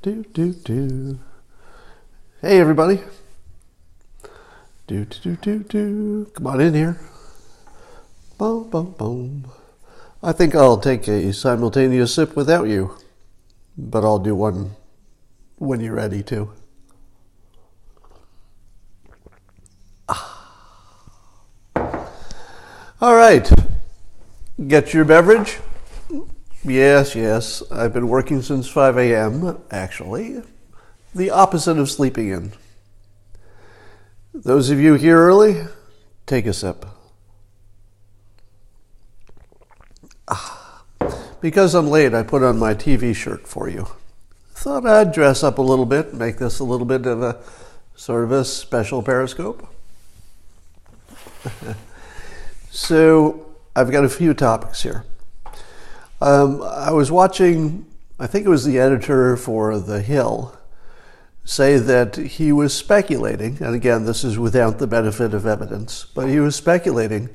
Do. Hey, everybody. Do. Come on in here. Boom, boom, boom. I think I'll take a simultaneous sip without you, but I'll do one when you're ready to. All right. Get your beverage? Yes. I've been working since 5 a.m., actually. The opposite of sleeping in. Those of you here early, take a sip. Because I'm late, I put on my TV shirt for you. Thought I'd dress up a little bit, make this a little bit of a sort of a special Periscope. So I've got a few topics here. I was watching, I think it was the editor for The Hill, say that he was speculating, and again, this is without the benefit of evidence, but he was speculating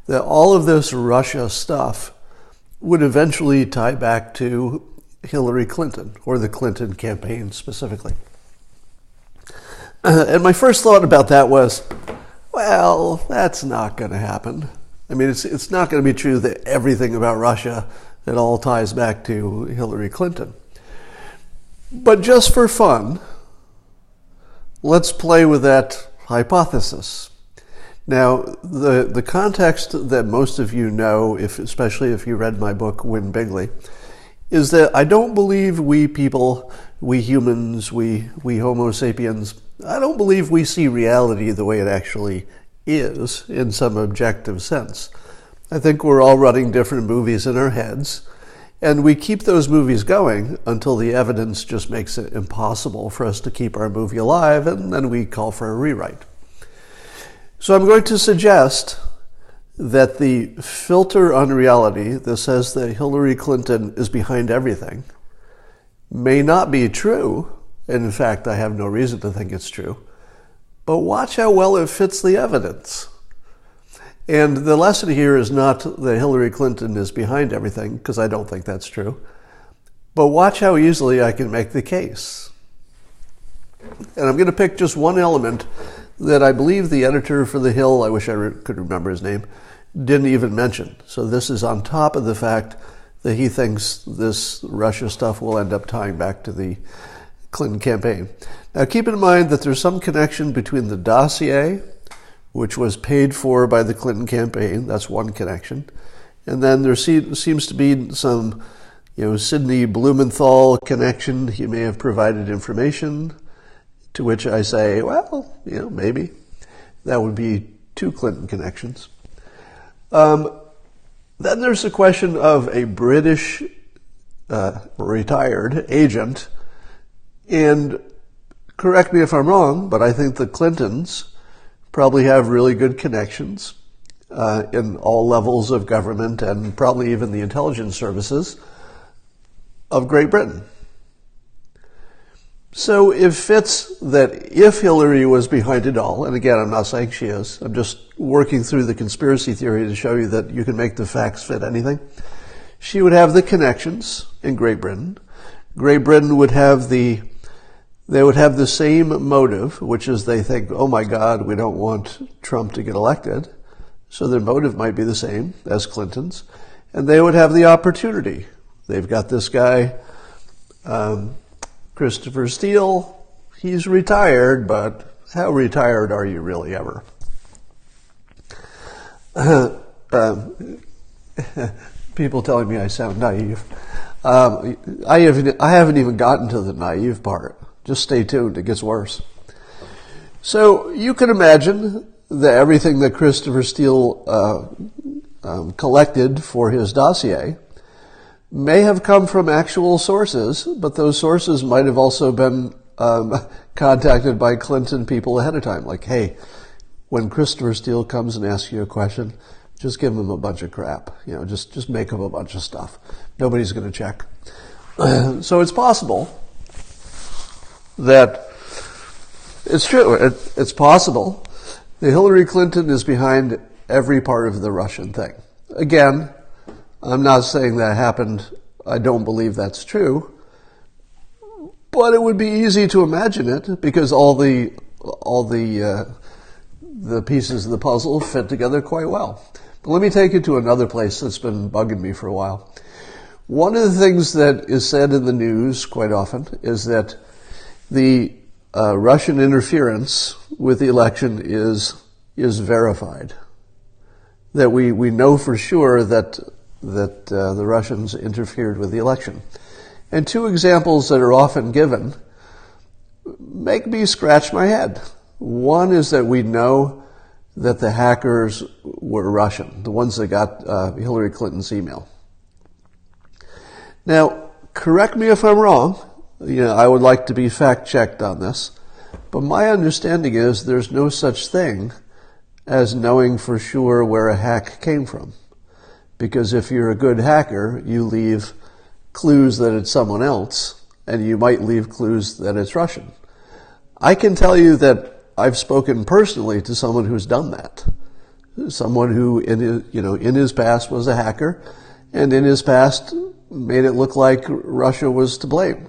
that all of this Russia stuff would eventually tie back to Hillary Clinton, or the Clinton campaign specifically. And my first thought about that was, well, that's not going to happen. I mean, it's not going to be true that everything about Russia, it all ties back to Hillary Clinton. But just for fun, let's play with that hypothesis. Now, the context that most of you know, especially if you read my book, Win Bigly, is that I don't believe we people, we humans, we Homo sapiens, I don't believe we see reality the way it actually is in some objective sense. I think we're all running different movies in our heads, and we keep those movies going until the evidence just makes it impossible for us to keep our movie alive, and then we call for a rewrite. So I'm going to suggest that the filter on reality that says that Hillary Clinton is behind everything may not be true, and in fact I have no reason to think it's true, but watch how well it fits the evidence. And the lesson here is not that Hillary Clinton is behind everything, because I don't think that's true, but watch how easily I can make the case. And I'm going to pick just one element that I believe the editor for The Hill, I wish I could remember his name, didn't even mention. So this is on top of the fact that he thinks this Russia stuff will end up tying back to the Clinton campaign. Now keep in mind that there's some connection between the dossier, which was paid for by the Clinton campaign, that's one connection, and then there seems to be some, Sidney Blumenthal connection. He may have provided information, to which I say, well, maybe. That would be two Clinton connections. Then there's the question of a British retired agent, and correct me if I'm wrong, but I think the Clintons probably have really good connections in all levels of government and probably even the intelligence services of Great Britain. So it fits that if Hillary was behind it all, and again, I'm not saying she is, I'm just working through the conspiracy theory to show you that you can make the facts fit anything. She would have the connections in Great Britain. Great Britain would have the same motive, which is they think, oh my God, we don't want Trump to get elected. So their motive might be the same as Clinton's. And they would have the opportunity. They've got this guy, Christopher Steele. He's retired, but how retired are you really ever? People telling me I sound naive. I haven't even gotten to the naive part. Just stay tuned, it gets worse. So you can imagine that everything that Christopher Steele collected for his dossier may have come from actual sources, but those sources might have also been contacted by Clinton people ahead of time. Like, hey, when Christopher Steele comes and asks you a question, just give him a bunch of crap. Just make up a bunch of stuff. Nobody's going to check. So it's possible that it's true. It's possible that Hillary Clinton is behind every part of the Russian thing. Again, I'm not saying that happened. I don't believe that's true. But it would be easy to imagine it because all the pieces of the puzzle fit together quite well. But let me take you to another place that's been bugging me for a while. One of the things that is said in the news quite often is that the Russian interference with the election is verified. That we know for sure that the Russians interfered with the election. And two examples that are often given make me scratch my head. One is that we know that the hackers were Russian, the ones that got Hillary Clinton's email. Now, correct me if I'm wrong. I would like to be fact-checked on this. But my understanding is there's no such thing as knowing for sure where a hack came from. Because if you're a good hacker, you leave clues that it's someone else, and you might leave clues that it's Russian. I can tell you that I've spoken personally to someone who's done that. Someone who in his past was a hacker, and in his past made it look like Russia was to blame.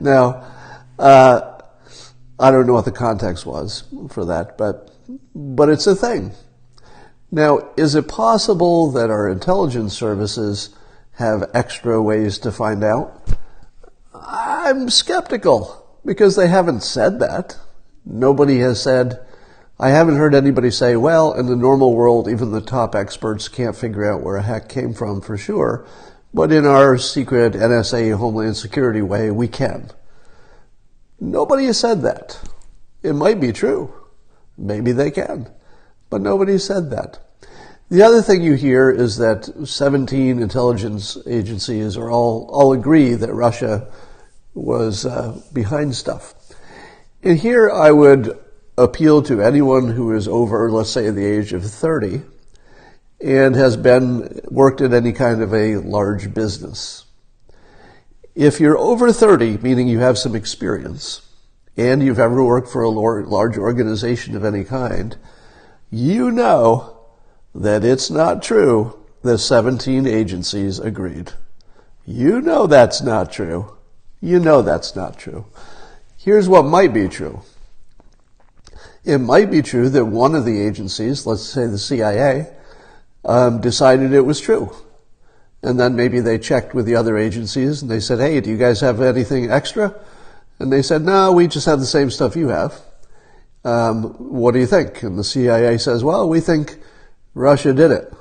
Now, I don't know what the context was for that, but it's a thing. Now, is it possible that our intelligence services have extra ways to find out? I'm skeptical because they haven't said that. Nobody has said, I haven't heard anybody say, well, in the normal world, even the top experts can't figure out where a hack came from for sure, but in our secret NSA Homeland Security way, we can. Nobody has said that. It might be true. Maybe they can. But nobody said that. The other thing you hear is that 17 intelligence agencies all agree that Russia was behind stuff. And here I would appeal to anyone who is over, let's say, the age of 30 and has worked at any kind of a large business. If you're over 30, meaning you have some experience, and you've ever worked for a large organization of any kind, you know that it's not true that 17 agencies agreed. You know that's not true. You know that's not true. Here's what might be true. It might be true that one of the agencies, let's say the CIA, decided it was true. And then maybe they checked with the other agencies and they said, hey, do you guys have anything extra? And they said, no, we just have the same stuff you have. What do you think? And the CIA says, well, we think Russia did it.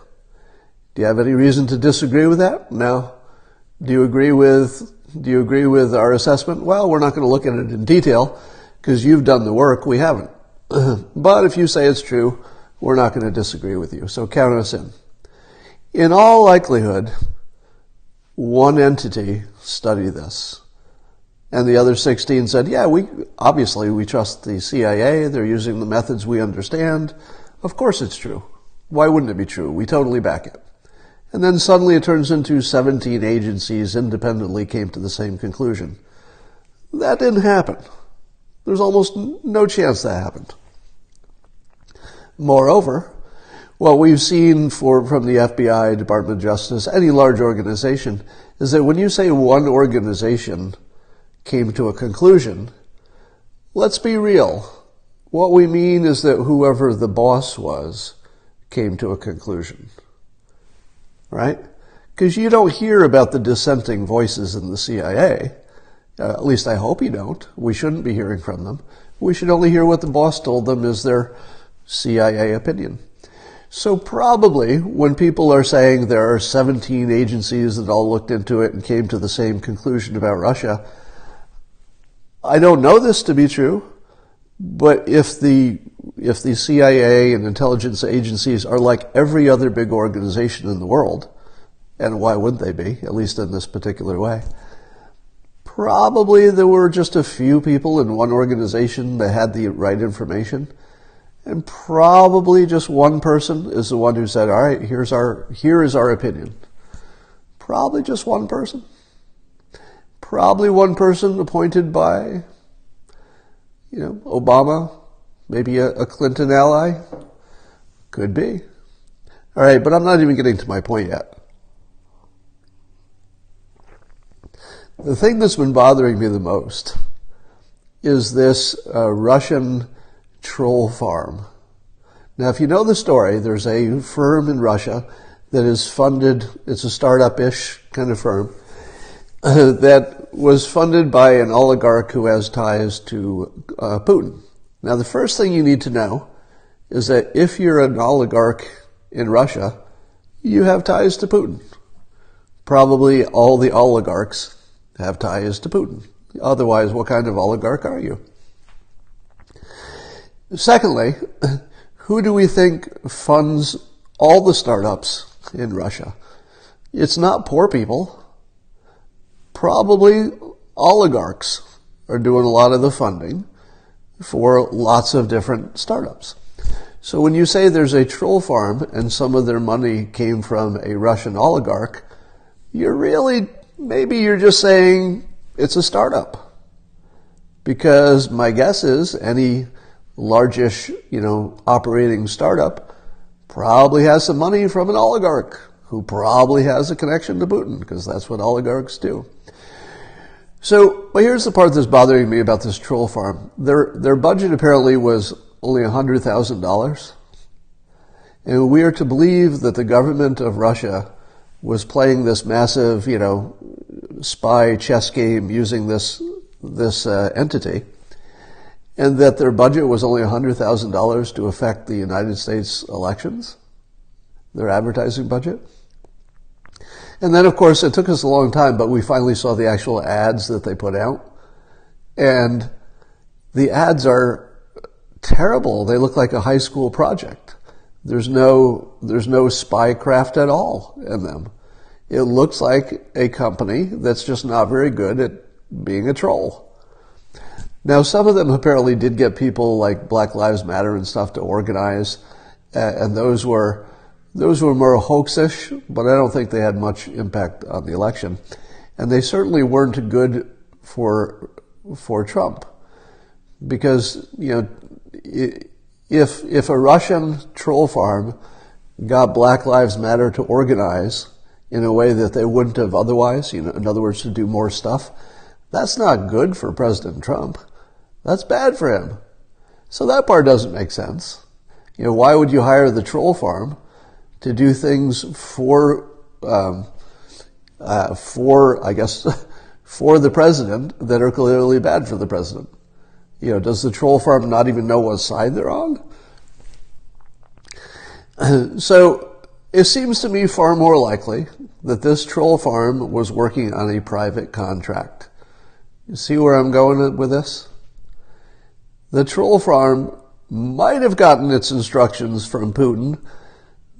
Do you have any reason to disagree with that? No. Do you agree with our assessment? Well, we're not going to look at it in detail because you've done the work. We haven't. But if you say it's true, we're not going to disagree with you. So count us in. In all likelihood, one entity studied this. And the other 16 said, yeah, we trust the CIA. They're using the methods we understand. Of course it's true. Why wouldn't it be true? We totally back it. And then suddenly it turns into 17 agencies independently came to the same conclusion. That didn't happen. There's almost no chance that happened. Moreover, what we've seen from the FBI, Department of Justice, any large organization, is that when you say one organization came to a conclusion, let's be real. What we mean is that whoever the boss was came to a conclusion. Right? Because you don't hear about the dissenting voices in the CIA. At least I hope you don't. We shouldn't be hearing from them. We should only hear what the boss told them is their CIA opinion. So probably when people are saying there are 17 agencies that all looked into it and came to the same conclusion about Russia, I don't know this to be true, but if the CIA and intelligence agencies are like every other big organization in the world, and why wouldn't they be, at least in this particular way, probably there were just a few people in one organization that had the right information, and probably just one person is the one who said, all right, here is our opinion. Probably just one person. Probably one person appointed by, Obama, maybe a Clinton ally. Could be. All right, but I'm not even getting to my point yet. The thing that's been bothering me the most is this Russian troll farm. Now, if you know the story, there's a firm in Russia that is funded, it's a startup-ish kind of firm, that was funded by an oligarch who has ties to Putin. Now, the first thing you need to know is that if you're an oligarch in Russia, you have ties to Putin. Probably all the oligarchs have ties to Putin. Otherwise, what kind of oligarch are you? Secondly, who do we think funds all the startups in Russia? It's not poor people. Probably oligarchs are doing a lot of the funding for lots of different startups. So when you say there's a troll farm and some of their money came from a Russian oligarch, maybe you're just saying it's a startup. Because my guess is any largish, operating startup probably has some money from an oligarch who probably has a connection to Putin, because that's what oligarchs do. So, but here's the part that's bothering me about this troll farm. Their budget apparently was only $100,000. And we are to believe that the government of Russia was playing this massive, spy chess game using this entity, and that their budget was only $100,000 to affect the United States elections, their advertising budget. And then, of course, it took us a long time, but we finally saw the actual ads that they put out. And the ads are terrible. They look like a high school project. There's no spycraft at all in them. It looks like a company that's just not very good at being a troll. Now, some of them apparently did get people like Black Lives Matter and stuff to organize, and those were more hoaxish, but I don't think they had much impact on the election. And they certainly weren't good for Trump. Because, if a Russian troll farm got Black Lives Matter to organize in a way that they wouldn't have otherwise, in other words, to do more stuff, that's not good for President Trump. That's bad for him. So that part doesn't make sense. Why would you hire the troll farm to do things for the president that are clearly bad for the president? Does the troll farm not even know what side they're on? So it seems to me far more likely that this troll farm was working on a private contract. You see where I'm going with this? The troll farm might have gotten its instructions from Putin,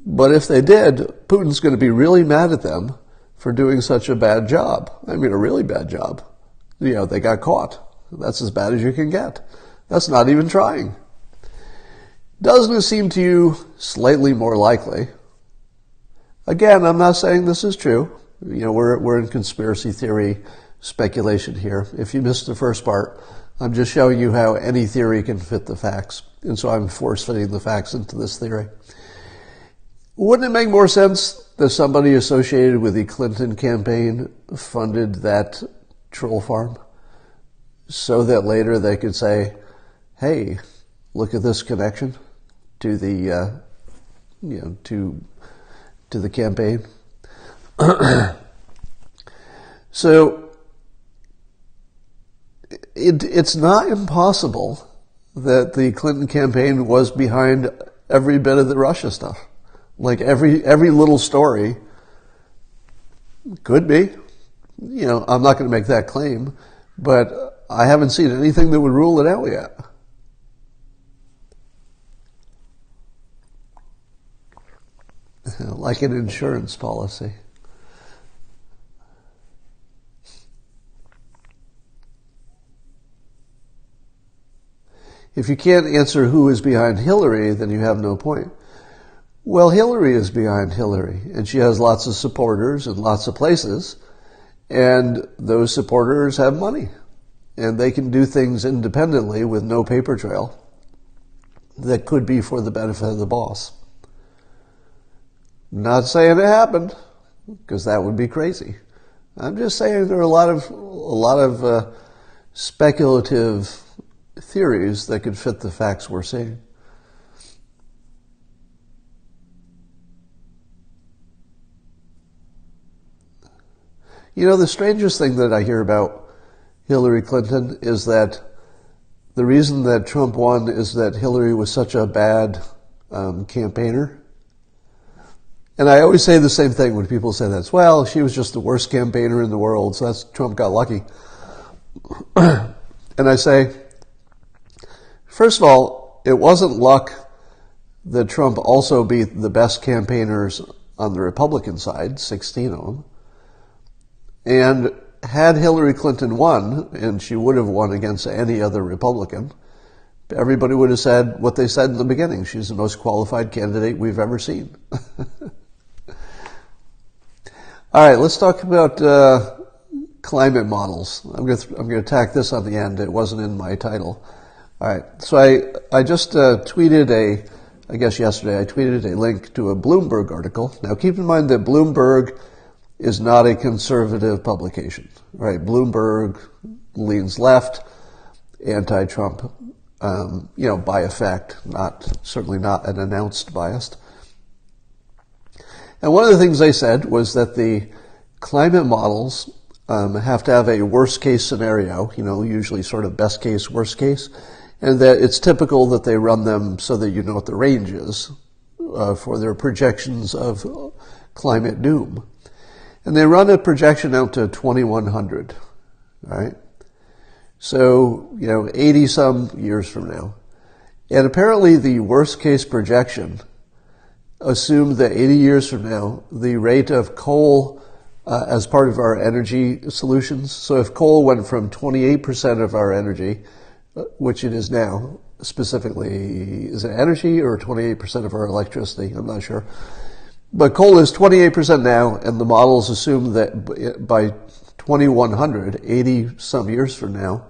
but if they did, Putin's going to be really mad at them for doing such a bad job. I mean, a really bad job. They got caught. That's as bad as you can get. That's not even trying. Doesn't it seem to you slightly more likely? Again, I'm not saying this is true. We're in conspiracy theory speculation here. If you missed the first part, I'm just showing you how any theory can fit the facts. And so I'm force-fitting the facts into this theory. Wouldn't it make more sense that somebody associated with the Clinton campaign funded that troll farm so that later they could say, hey, look at this connection to the, to the campaign? So it's not impossible that the Clinton campaign was behind every bit of the Russia stuff. Like every little story could be. I'm not going to make that claim, but I haven't seen anything that would rule it out yet. Like an insurance policy. If you can't answer who is behind Hillary, then you have no point. Well, Hillary is behind Hillary, and she has lots of supporters in lots of places, and those supporters have money, and they can do things independently with no paper trail that could be for the benefit of the boss. Not saying it happened, because that would be crazy, I'm just saying there are a lot of speculative theories that could fit the facts we're seeing. You know, the strangest thing that I hear about Hillary Clinton is that the reason that Trump won is that Hillary was such a bad campaigner. And I always say the same thing when people say that. Well, she was just the worst campaigner in the world, so Trump got lucky. And I say, first of all, it wasn't luck that Trump also beat the best campaigners on the Republican side, 16 of them. And had Hillary Clinton won, and she would have won against any other Republican, everybody would have said what they said in the beginning. She's the most qualified candidate we've ever seen. All right, let's talk about climate models. I'm going to tack this on the end. It wasn't in my title. All right, so I just tweeted yesterday I tweeted a link to a Bloomberg article. Now keep in mind that Bloomberg is not a conservative publication, right? Bloomberg leans left, anti-Trump, by effect, certainly not an announced bias. And one of the things they said was that the climate models have to have a worst case scenario, usually sort of best case, worst case, and that it's typical that they run them so that you know what the range is for their projections of climate doom. And they run a projection out to 2100, right? So, 80 some years from now. And apparently the worst case projection assumed that 80 years from now, the rate of coal as part of our energy solutions, so if coal went from 28% of our energy, which it is now, specifically, is it energy or 28% of our electricity? I'm not sure. But coal is 28% now, and the models assume that by 2100, 80 some years from now,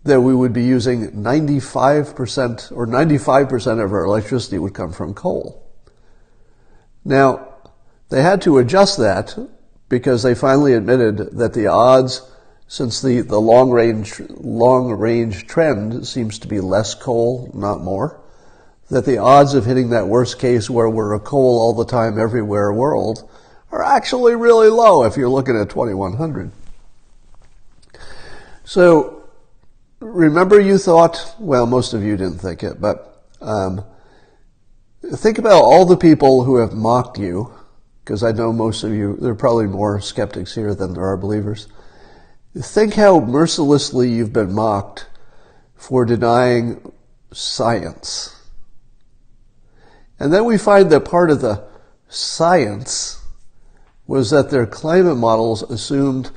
that we would be using 95% or 95% of our electricity would come from coal. Now, they had to adjust that because they finally admitted that the odds, since the long range trend seems to be less coal, not more, that the odds of hitting that worst case where we're a coal all the time everywhere world are actually really low if you're looking at 2100. So remember you thought, well, most of you didn't think it, but think about all the people who have mocked you, because I know most of you, there are probably more skeptics here than there are believers. Think how mercilessly you've been mocked for denying science. And then we find that part of the science was that their climate models assumed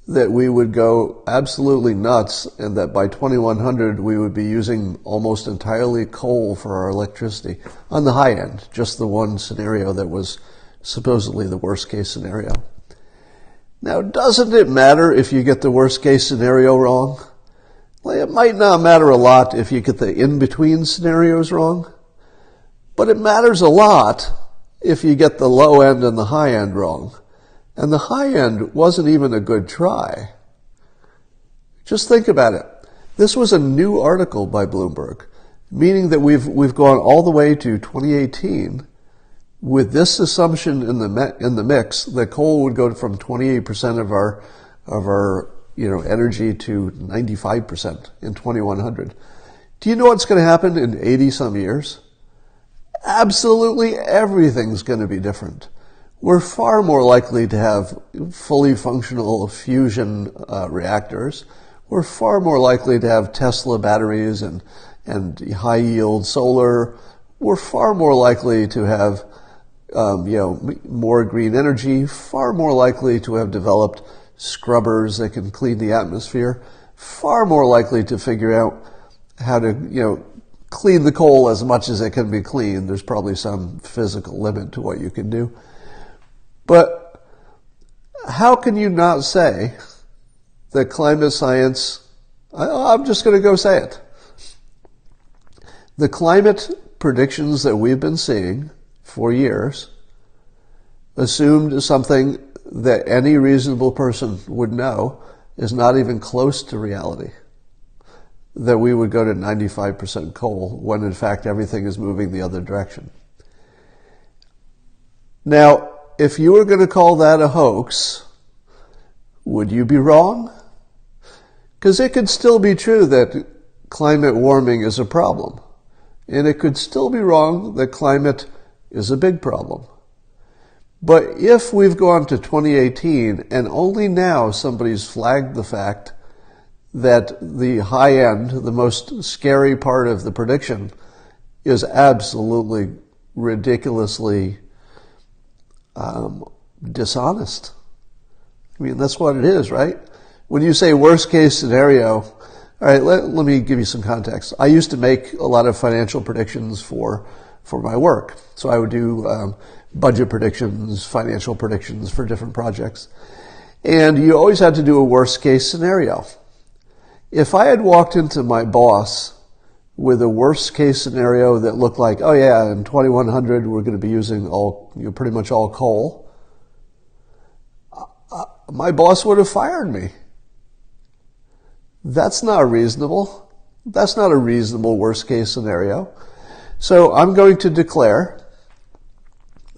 that we would go absolutely nuts and that by 2100 we would be using almost entirely coal for our electricity on the high end, just the one scenario that was supposedly the worst case scenario. Now, doesn't it matter if you get the worst case scenario wrong? Well, it might not matter a lot if you get the in-between scenarios wrong. But it matters a lot if you get the low end and the high end wrong. And the high end wasn't even a good try. Just think about it. This was a new article by Bloomberg, meaning that we've gone all the way to 2018 with this assumption in the mix that coal would go from 28% of our energy to 95% in 2100. Do you know what's going to happen in 80 some years? Absolutely everything's going to be different. We're far more likely to have fully functional fusion reactors. We're far more likely to have Tesla batteries and high-yield solar. We're far more likely to have more green energy, far more likely to have developed scrubbers that can clean the atmosphere, far more likely to figure out how to, clean the coal as much as it can be cleaned. There's probably some physical limit to what you can do. But how can you not say that climate science, I'm just going to go say it. The climate predictions that we've been seeing for years assumed something that any reasonable person would know is not even close to reality. That we would go to 95% coal when in fact everything is moving the other direction. Now, if you were going to call that a hoax, would you be wrong? Because it could still be true that climate warming is a problem. And it could still be wrong that climate is a big problem. But if we've gone to 2018 and only now somebody's flagged the fact that the high end, the most scary part of the prediction, is absolutely ridiculously dishonest. I mean, that's what it is, right? When you say worst case scenario, all right, let me give you some context. I used to make a lot of financial predictions for my work. So I would do budget predictions, financial predictions for different projects. And you always had to do a worst case scenario. If I had walked into my boss with a worst case scenario that looked like, oh yeah, in 2100 we're going to be using pretty much all coal, my boss would have fired me. That's not reasonable. That's not a reasonable worst case scenario. So I'm going to declare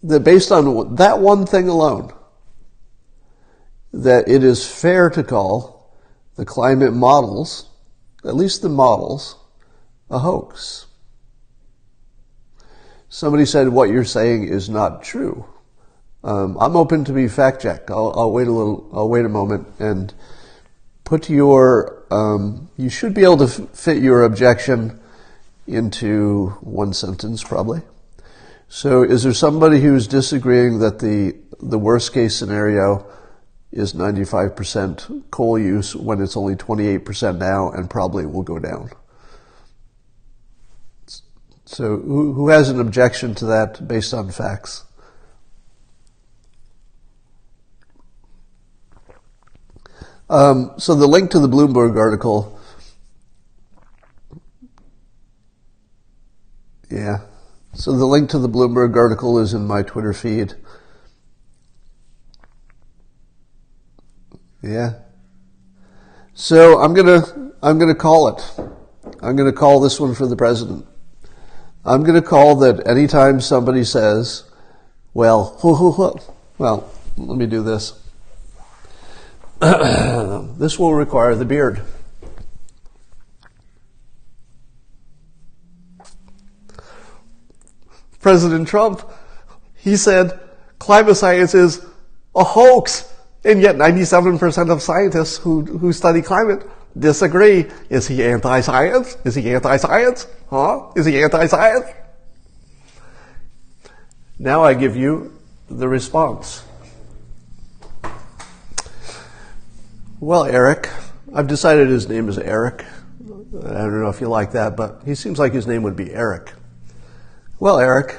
that based on that one thing alone, that it is fair to call the climate models, at least the models, a hoax. Somebody said what you're saying is not true. I'm open to be fact checked. I'll wait a moment and put your, you should be able to fit your objection into one sentence probably. So is there somebody who's disagreeing that the worst case scenario is 95% coal use when it's only 28% now and probably will go down? So who has an objection to that based on facts? So the link to the Bloomberg article, yeah. So the link to the Bloomberg article is in my Twitter feed. Yeah. So I'm gonna call it. I'm gonna call this one for the president. I'm gonna call that anytime somebody says, well, let me do this. This will require the beard. President Trump, he said climate science is a hoax, and yet 97% of scientists who study climate disagree. Is he anti-science? Is he anti-science? Huh? Is he anti-science? Now I give you the response. Well, Eric, I've decided his name is Eric. I don't know if you like that, but he seems like his name would be Eric. Well, Eric,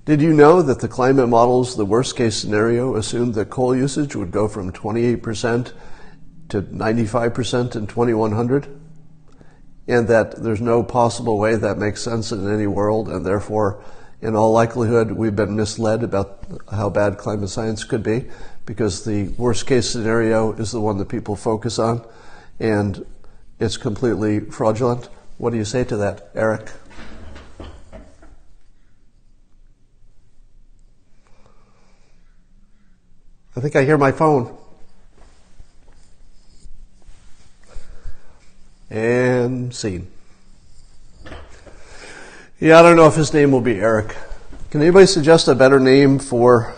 did you know that the climate models, the worst case scenario, assumed that coal usage would go from 28% to 95% in 2100? And that there's no possible way that makes sense in any world, and therefore, in all likelihood, we've been misled about how bad climate science could be, because the worst case scenario is the one that people focus on, and it's completely fraudulent. What do you say to that, Eric? I think I hear my phone. And scene. Yeah, I don't know if his name will be Eric. Can anybody suggest a better name for...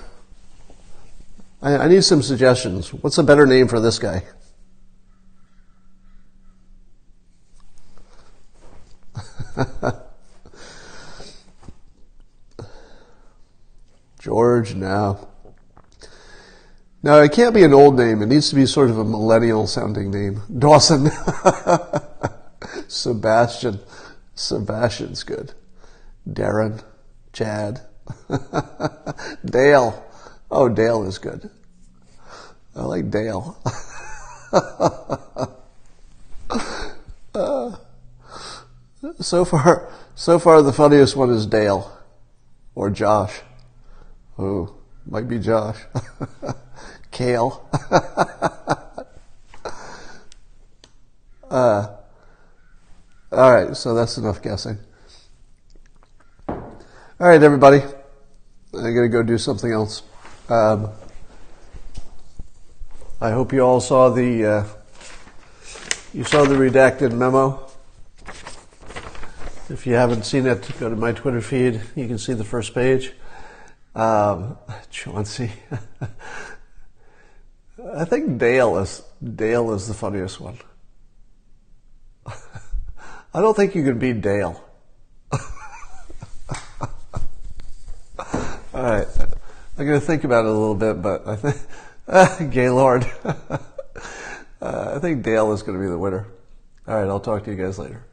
I need some suggestions. What's a better name for this guy? George, no. No, it can't be an old name. It needs to be sort of a millennial-sounding name. Dawson. Sebastian. Sebastian's good. Darren. Chad. Dale. Oh, Dale is good. I like Dale. So far, the funniest one is Dale. Or Josh. Oh, Might be Josh. Kale. All right, so that's enough guessing. All right, everybody. I'm going to go do something else. I hope you all saw the redacted memo. If you haven't seen it, go to my Twitter feed. You can see the first page. Chauncey. I think Dale is the funniest one. I don't think you can beat Dale. All right. I'm going to think about it a little bit, but I think Gaylord. I think Dale is going to be the winner. All right. I'll talk to you guys later.